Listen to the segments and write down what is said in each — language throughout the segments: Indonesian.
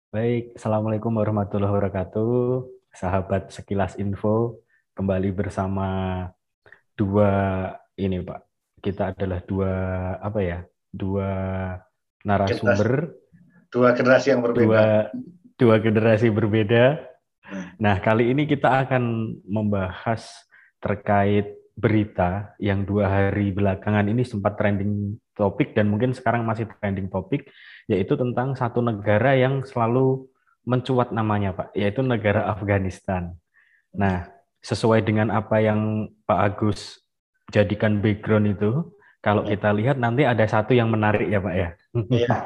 Baik, Assalamualaikum warahmatullahi wabarakatuh. Sahabat Sekilas Info, kembali bersama dua ini Pak. Kita adalah dua apa ya? Dua Generasi, narasumber, dua generasi yang berbeda. dua dua generasi berbeda. Nah, Nah, kali ini kita akan membahas terkait berita yang 2 hari belakangan ini sempat trending topik dan mungkin sekarang masih trending topik, yaitu tentang satu negara yang selalu mencuat namanya, Pak, yaitu negara Afghanistan. Nah, sesuai dengan apa yang Pak Agus jadikan background itu, kalau kita lihat nanti ada satu yang menarik ya, Pak ya. iya,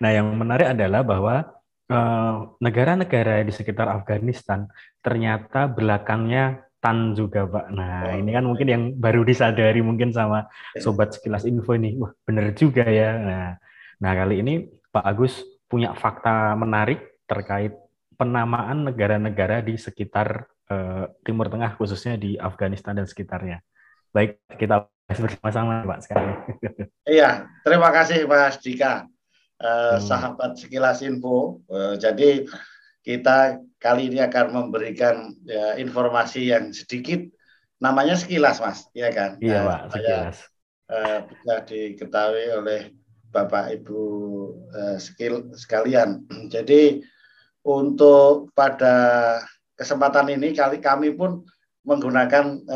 Nah, yang menarik adalah bahwa negara-negara di sekitar Afghanistan ternyata belakangnya TAN juga, Pak. Nah, ini kan oh, mungkin yang baru disadari mungkin sama sobat sekilas info ini. Wah, benar juga ya. Nah, kali ini Pak Agus punya fakta menarik terkait penamaan negara-negara di sekitar Timur Tengah, khususnya di Afghanistan dan sekitarnya. Baik, kita bahas bersama-sama, Pak, sekarang. iya. Terima kasih Mas Dika, Hmm, sahabat Sekilas Info. Jadi kita kali ini akan memberikan informasi yang sedikit, namanya sekilas, Mas, ya kan? iya, Pak, Supaya sekilas. bisa diketahui oleh Bapak Ibu sekalian. Jadi untuk pada kesempatan ini kami pun menggunakan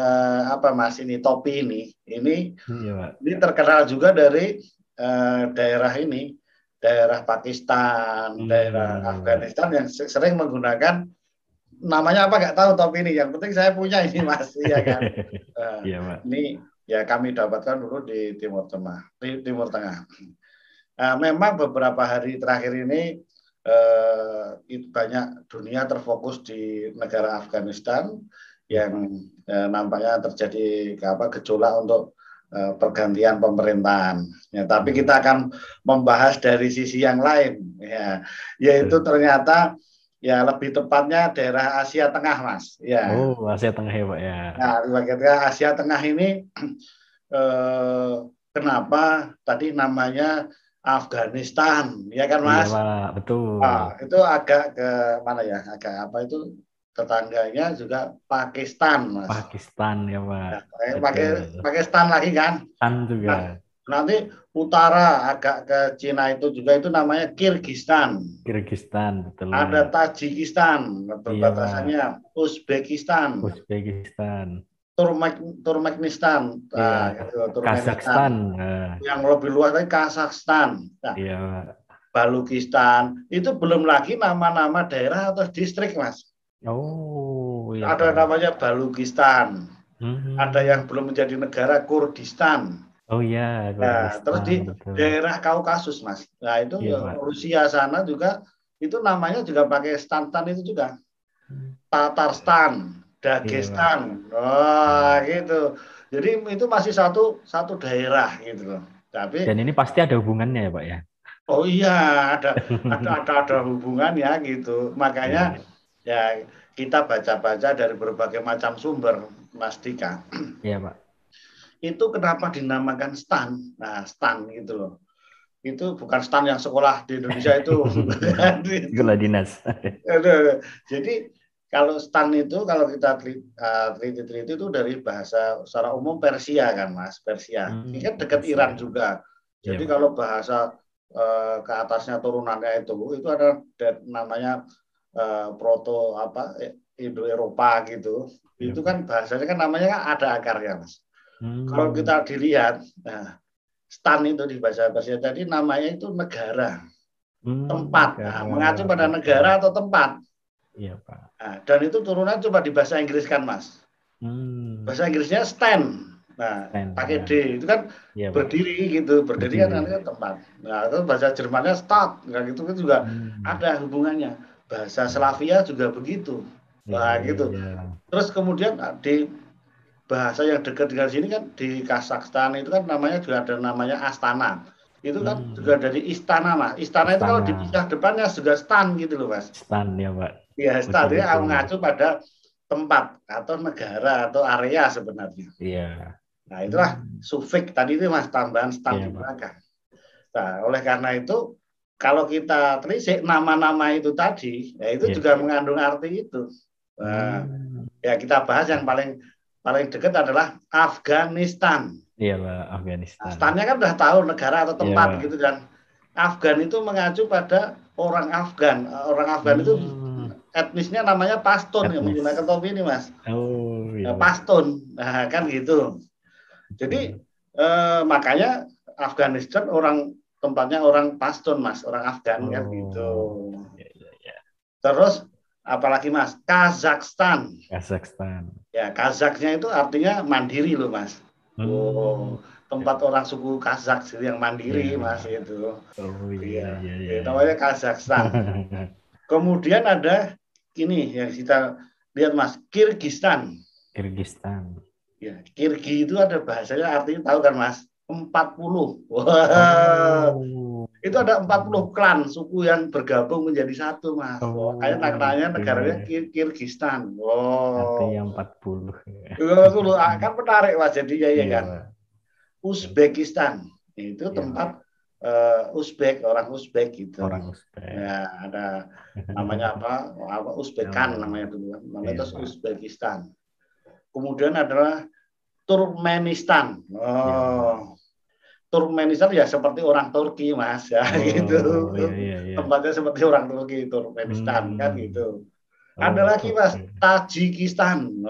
apa Mas ini topi Iya, Pak. ini terkenal juga dari daerah ini, daerah Pakistan, daerah Hmm, Afghanistan yang sering menggunakan namanya apa nggak tahu topi ini. Yang penting saya punya ini Mas, iya kan? Uh, iya, Pak. ini ya kami dapatkan dulu di Timur Tengah, di Timur Tengah. Memang beberapa hari terakhir ini banyak dunia terfokus di negara Afghanistan Iya, yang Pak. nampaknya terjadi gejolak untuk pergantian pemerintahan. Ya, tapi Hmm, kita akan membahas dari sisi yang lain, ya, yaitu betul. ternyata ya lebih tepatnya daerah Asia Tengah, Mas. Ya, Oh, Asia Tengah ya, Pak ya. nah, bagian Asia Tengah ini eh, kenapa tadi namanya Afghanistan, ya kan Iya, Mas? Pak. Betul. Itu agak ke mana ya? Agak apa itu tetangganya juga Pakistan, Mas. Pakistan ya, Pak. Ya, pakai Betul. Pakistan lagi kan? Tan Nah, juga. nanti utara agak ke Cina itu juga itu namanya Kirgistan. Kirgistan, betul, Ada Pak. Tajikistan, Iya, Pak. perbatasannya Uzbekistan, Uzbekistan. Turkmenistan, Iya. nah, gitu, Turkmenistan. Kazakhstan. Nah, Yang lebih luas lagi Kazakhstan. Nah, iya, Pak. Balukistan, itu belum lagi nama-nama daerah atau distrik, Mas. Oh, iya, Ada Pak. namanya Balukistan, ada yang Hmm. belum menjadi negara Kurdistan. Oh iya, Nah, terus Kurdistan, di betul. daerah Kaukasus, Mas. Nah, itu Iya, ya, Pak. Rusia sana juga itu namanya juga pakai stan-stan itu juga. Hmm. Tatarstan, Iya, Pak. Dagestan. Oh, Nah. gitu. Jadi itu masih satu satu daerah gitu loh. Tapi Dan ini pasti ada hubungannya ya, Pak ya? oh iya, ada ada hubungannya gitu. Makanya Iya, ya kita baca-baca dari berbagai macam sumber, Mas Dika. iya, Pak. Itu kenapa dinamakan stan? Nah, stan gitu loh. Itu bukan stan yang sekolah di Indonesia itu, bukan itu. Sekolah dinas. Jadi kalau stan itu kalau kita teliti-teliti itu dari bahasa secara umum Persia kan Mas, Persia. Ini kan dekat Iran Persia. juga. Iya, Jadi Pak. kalau bahasa ke atasnya turunannya itu ada namanya proto apa Indo-Eropa gitu. Iya, Itu Pak. kan bahasanya kan namanya kan ada akarnya Mas. Kalau Hmm, kita dilihat, nah, stan itu di bahasa Persia tadi namanya itu negara, tempat. Nah, negara. mengacu pada Oke. negara atau tempat. Iya, Pak. Nah, dan itu turunan coba di bahasa Inggris kan, Mas. Hmm, Bahasa Inggrisnya stand. Nah, stand pakai ya. D itu kan Iya, Pak. berdiri gitu. Berdiri kan Berdiri. nanti kan tempat. Nah, itu bahasa Jermannya start. Nah, gitu kan juga Hmm, ada hubungannya. Bahasa iya, Slavia juga begitu. iya, Nah, iya, gitu. iya. Terus kemudian di bahasa yang dekat dengan sini kan di Kazakhstan itu kan namanya juga ada namanya Astana. Itu kan Hmm, juga dari istana mas. Istana itu kalau istana. dipisah depannya juga stan gitu loh mas. Stand ya, Pak. Ya stan Betul, itu betul. mengacu pada tempat atau negara atau area sebenarnya. Iya. Nah itulah Hmm, sufik tadi itu mas tambahan stan iya, di Pak. belakang. Nah oleh karena itu kalau kita telisik nama-nama itu tadi, ya itu juga mengandung arti itu. Nah, ya kita bahas yang paling dekat adalah Afghanistan. Iya, Pak, Afghanistan. Stannya kan udah tahu negara atau tempat gitu kan. Afgan itu mengacu pada orang Afgan. Orang Afgan itu etnisnya namanya Pashtun yang menggunakan topi ini, Mas. Oh, iya. Pashtun. Nah, kan gitu. Jadi makanya Afghanistan tempatnya orang Pashtun, Mas, orang Afgan kan gitu. Ya. Terus apalagi, Mas, Kazakhstan. Ya, Kazaknya itu artinya mandiri loh, Mas. Tempat orang suku Kazak yang mandiri, Mas, itu. Oh iya. Namanya Kazakhstan. Kemudian ada ini yang kita lihat, Mas, Kirgistan. Ya, Kirgi itu ada bahasanya artinya tahu kan, Mas? 40. Wah. Itu ada 40 klan suku yang bergabung menjadi satu, Mas. Makanya negaranya Kirgistan. Artinya 40. Kan menarik, Mas. Jadi ya kan. Uzbekistan. Itu tempat Uzbek, orang Uzbek gitu. Ya, ada namanya apa Uzbekan namanya dulu. Namanya terus Uzbekistan. Kemudian adalah Turkmenistan. Turkmenistan ya seperti orang Turki, Mas, ya gitu. Iya. Tempatnya seperti orang Turki, Turkmenistan kan gitu. Ada lagi, Mas, Tajikistan.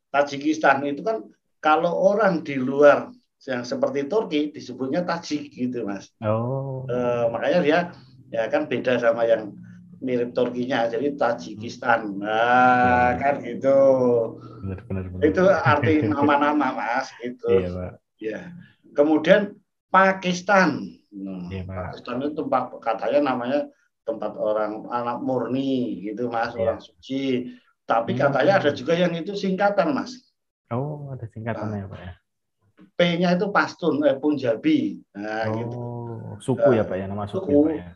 Tajikistan itu kan kalau orang di luar yang seperti Turki disebutnya Tajik gitu, Mas. Makanya dia ya kan beda sama yang mirip Turkinya, jadi Tajikistan. Nah, kan gitu. Benar. Itu arti nama-nama, Mas, gitu. Iya, Pak. Ya. Kemudian Pakistan. Iya, Pak. Pakistan itu tempat katanya namanya tempat orang anak murni gitu, Mas, orang suci. Tapi katanya ada juga yang itu singkatan, Mas. Oh, ada singkatannya, Pak ya. P-nya itu Pashtun, Punjabi. Nah, gitu. Suku ya, Pak ya, nama suku ya, Pak ya.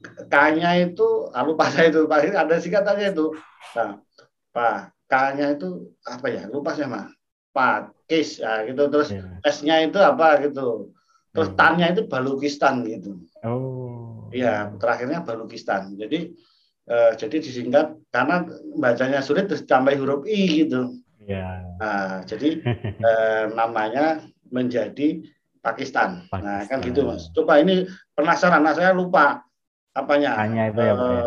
K-nya itu, lupa saya itu, Pak, ada singkatannya itu. Nah, Pak, K-nya itu apa ya? Lupa saya, Mas. Pakis, ya, gitu. Terus S-nya itu apa gitu. Terus Tan-nya itu Balukistan gitu. Iya, terakhirnya Balukistan. Jadi disingkat karena bacanya sulit terus tambah huruf I gitu. Nah, jadi namanya menjadi Pakistan. Nah, kan gitu, Mas. Coba ini penasaran, saya lupa apanya. Itu ya, Pak ya?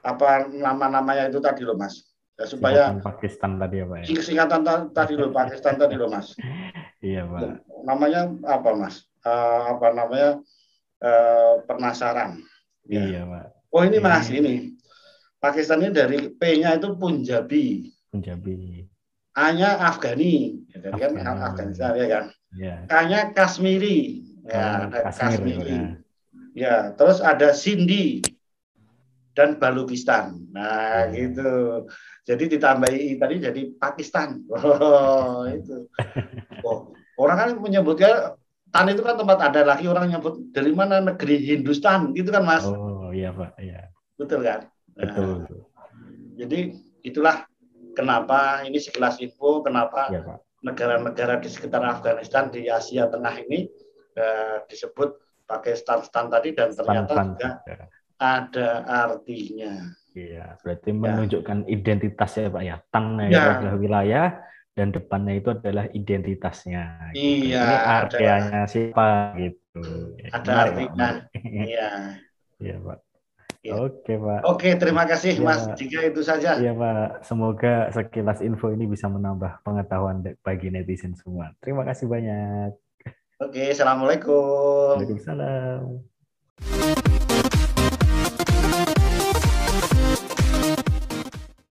Apa nama-namanya itu tadi loh, Mas. Ya, supaya Pakistan tadi ya, Pak ya. Singkatan tadi loh, Pakistan tadi loh, Mas. Iya, Pak. Namanya apa, Mas? Apa namanya? Penasaran. Iya, Pak. Oh, ini Mas, ini. Pakistan ini dari P-nya itu Punjabi. A-nya Afghani. Ya, kan Afghanistan ya kan. K-nya Kashmiri. Ya, ada Kashmiri. Ya, terus ada Sindhi dan Balukistan. Nah, gitu. Jadi ditambahi tadi jadi Pakistan. Itu. Orang kan menyebutnya Tan itu kan tempat ada lagi orang nyebut dari mana negeri Hindustan, gitu kan, Mas? Iya, Pak. Iya. Betul kan? Betul. Jadi itulah kenapa ini sekilas info kenapa negara-negara di sekitar Afghanistan di Asia Tengah ini disebut pakai stan tadi dan ternyata juga ada artinya. Iya, berarti menunjukkan identitas ya, Pak ya. Tannya itu adalah wilayah dan depannya itu adalah identitasnya. Gitu. Iya. Ini areanya siapa gitu. Ada artinya. Iya. Iya, Pak. Oke, Pak. Oke, terima kasih, Mas. Jika itu saja. Iya, Pak. Semoga sekilas info ini bisa menambah pengetahuan bagi netizen semua. Terima kasih banyak. Oke, assalamualaikum. Waalaikumsalam.